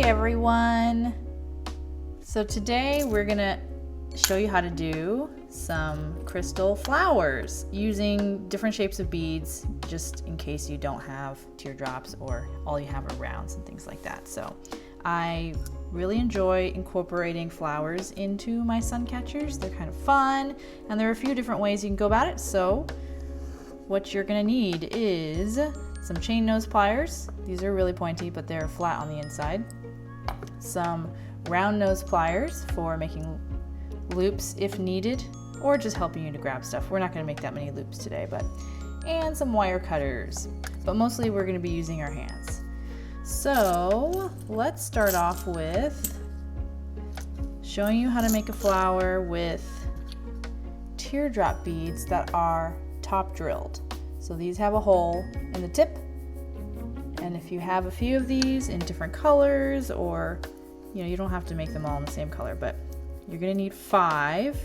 everyone. So today we're gonna show you how to do some crystal flowers using different shapes of beads, just in case you don't have teardrops or all you have are rounds and things like that. So I really enjoy incorporating flowers into my Suncatchers. They're kind of fun, and there are a few different ways you can go about it. So what you're gonna need is some chain nose pliers. These are really pointy, but they're flat on the inside. Some round nose pliers for making loops if needed, or just helping you to grab stuff. We're not gonna make that many loops today, and some wire cutters, but mostly we're gonna be using our hands. So let's start off with showing you how to make a flower with teardrop beads that are top drilled. So these have a hole in the tip, and if you have a few of these in different colors, or you don't have to make them all in the same color, but you're gonna need five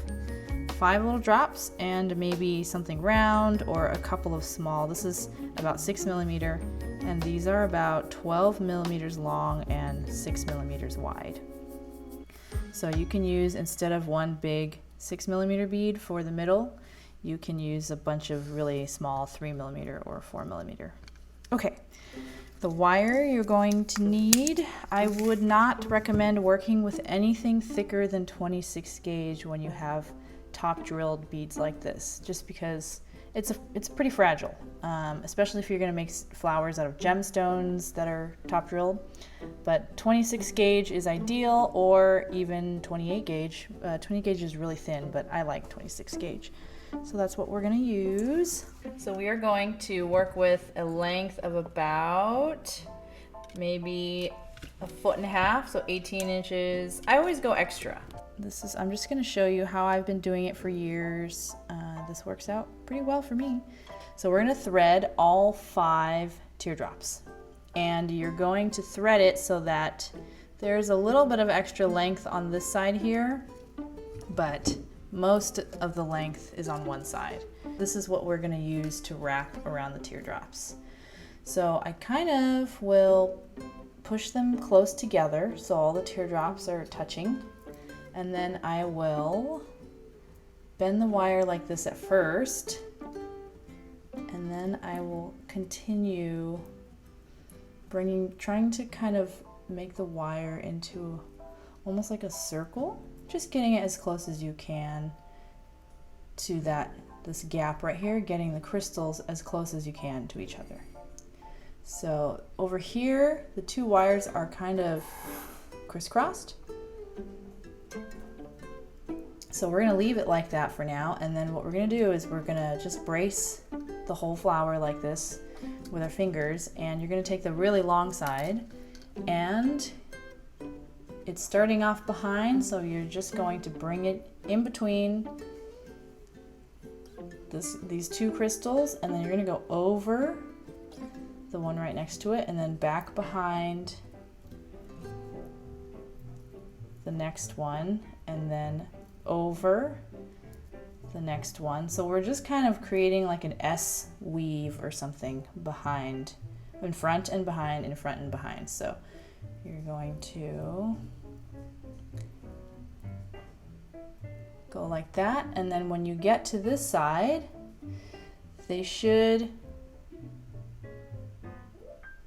little drops and maybe something round or a couple of small. This is about 6 millimeter, and these are about 12 millimeters long and 6 millimeters wide. So you can use, instead of one big 6 millimeter bead for the middle, you can use a bunch of really small 3 millimeter or 4 millimeter. Okay, the wire you're going to need, I would not recommend working with anything thicker than 26 gauge when you have top drilled beads like this, just because it's pretty fragile, especially if you're going to make flowers out of gemstones that are top drilled. But 26 gauge is ideal, or even 28 gauge. 20 gauge is really thin, but I like 26 gauge. So that's what we're going to use. So we are going to work with a length of about maybe 1.5 feet, so 18 inches. I always go extra. I'm just going to show you how I've been doing it for years. This works out pretty well for me. So we're going to thread all 5 teardrops, and you're going to thread it so that there's a little bit of extra length on this side here, but most of the length is on one side. This is what we're going to use to wrap around the teardrops. So I kind of will push them close together so all the teardrops are touching, and then I will bend the wire like this at first, and then I will continue trying to kind of make the wire into almost like a circle, just getting it as close as you can to this gap right here, getting the crystals as close as you can to each other. So over here, the 2 wires are kind of crisscrossed. So we're gonna leave it like that for now, and then what we're gonna do is we're gonna just brace the whole flower like this with our fingers, and you're gonna take the really long side, and it's starting off behind, so you're just going to bring it in between these 2 crystals, and then you're gonna go over the one right next to it, and then back behind the next one, and then over the next one. So we're just kind of creating like an S weave or something behind, in front and behind, in front and behind. So you're going to go like that, and then when you get to this side, they should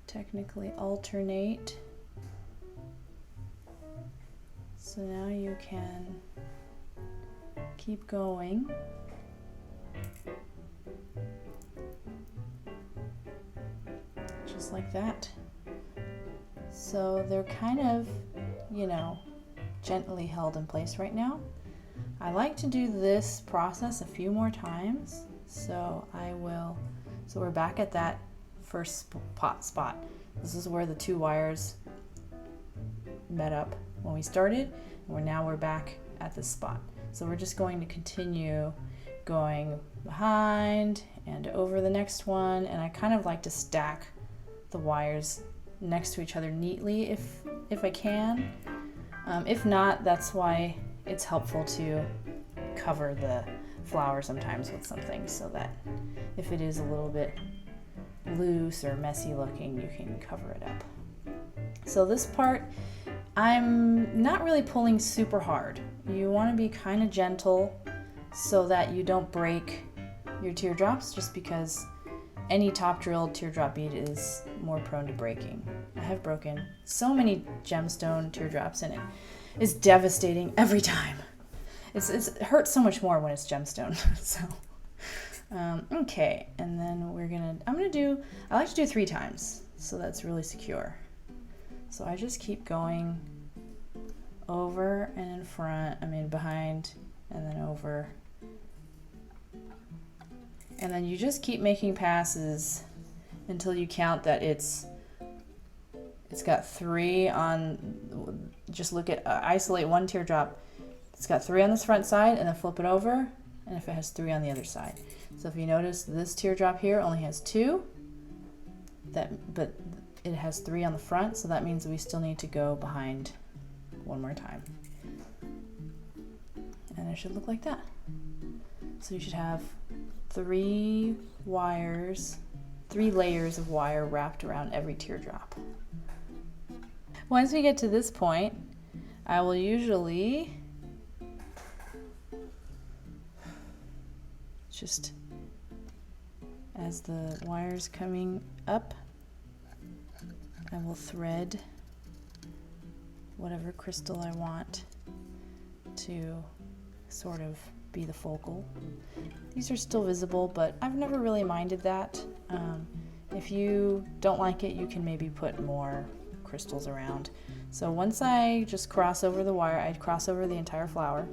technically alternate. So now you can keep going. Just like that. So they're kind of, gently held in place right now. I like to do this process a few more times, so we're back at that first spot. This is where the 2 wires met up when we started, and now we're back at this spot. So we're just going to continue going behind and over the next one, and I kind of like to stack the wires next to each other neatly if I can. If not, that's why it's helpful to cover the flower sometimes with something, so that if it is a little bit loose or messy looking, you can cover it up. So this part I'm not really pulling super hard. You want to be kind of gentle so that you don't break your teardrops, just because any top drilled teardrop bead is more prone to breaking. I have broken so many gemstone teardrops and it is devastating every time. It hurts so much more when it's gemstone. So, okay, and then I like to do 3 times, so that's really secure. So I just keep going over and in front, behind, and then over. And then you just keep making passes until you count that it's got 3 on, just look at, isolate one teardrop. It's got 3 on this front side, and then flip it over, and if it has 3 on the other side. So if you notice, this teardrop here only has 2, but it has 3 on the front, so that means we still need to go behind one more time. And it should look like that. So you should have 3 layers of wire wrapped around every teardrop. Once we get to this point, I will usually just, as the wire's coming up, I will thread whatever crystal I want to sort of be the focal. These are still visible, but I've never really minded that. If you don't like it, you can maybe put more crystals around. So once I just cross over the wire, I'd cross over the entire flower,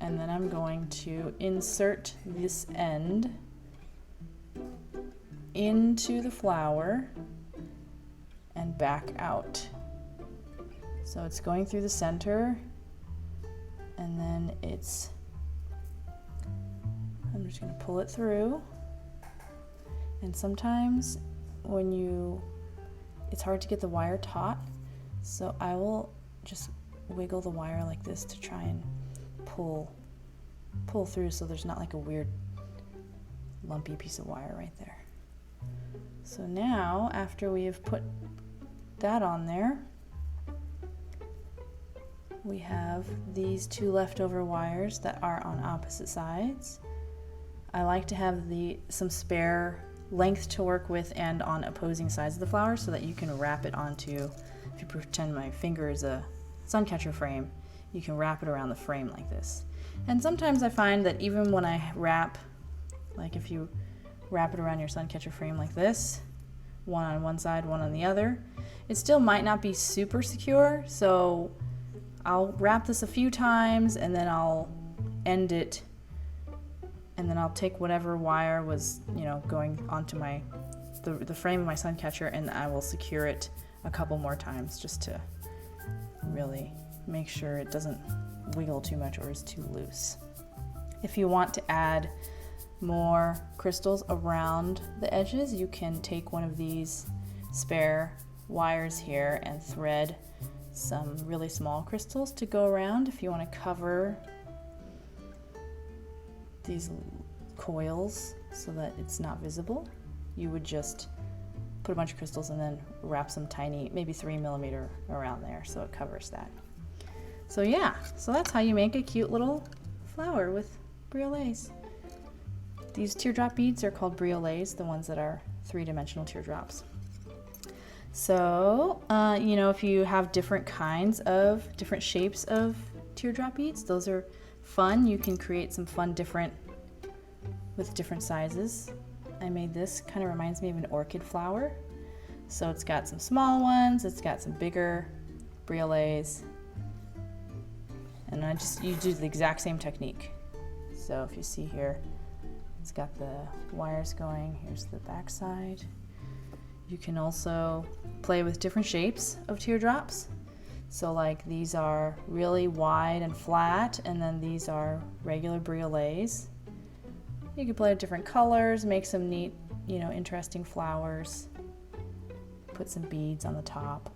and then I'm going to insert this end into the flower and back out. So it's going through the center, and then I'm just going to pull it through. And sometimes it's hard to get the wire taut, so I will just wiggle the wire like this to try and pull through, so there's not like a weird lumpy piece of wire right there. So now, after we have put that on there, we have these 2 leftover wires that are on opposite sides. I like to have some spare length to work with and on opposing sides of the flower, so that you can wrap it onto, if you pretend my finger is a suncatcher frame, you can wrap it around the frame like this. And sometimes I find that even when I wrap, like if you wrap it around your suncatcher frame like this, one on one side, one on the other, it still might not be super secure, so I'll wrap this a few times and then I'll end it, and then I'll take whatever wire was, going onto the frame of my suncatcher, and I will secure it a couple more times just to really make sure it doesn't wiggle too much or is too loose. If you want to add more crystals around the edges, you can take one of these spare wires here and thread some really small crystals to go around. If you want to cover these coils so that it's not visible, you would just put a bunch of crystals and then wrap some tiny, maybe 3mm around there so it covers that. So yeah, so that's how you make a cute little flower with briolettes. These teardrop beads are called briolettes, the ones that are 3-dimensional teardrops. So, if you have different shapes of teardrop beads, those are fun. You can create some fun with different sizes. I made this, kind of reminds me of an orchid flower. So it's got some small ones, it's got some bigger briolettes, and you do the exact same technique. So if you see here, it's got the wires going, here's the back side. You can also play with different shapes of teardrops. So like these are really wide and flat, and then these are regular briolettes. You can play with different colors, make some neat, interesting flowers, put some beads on the top.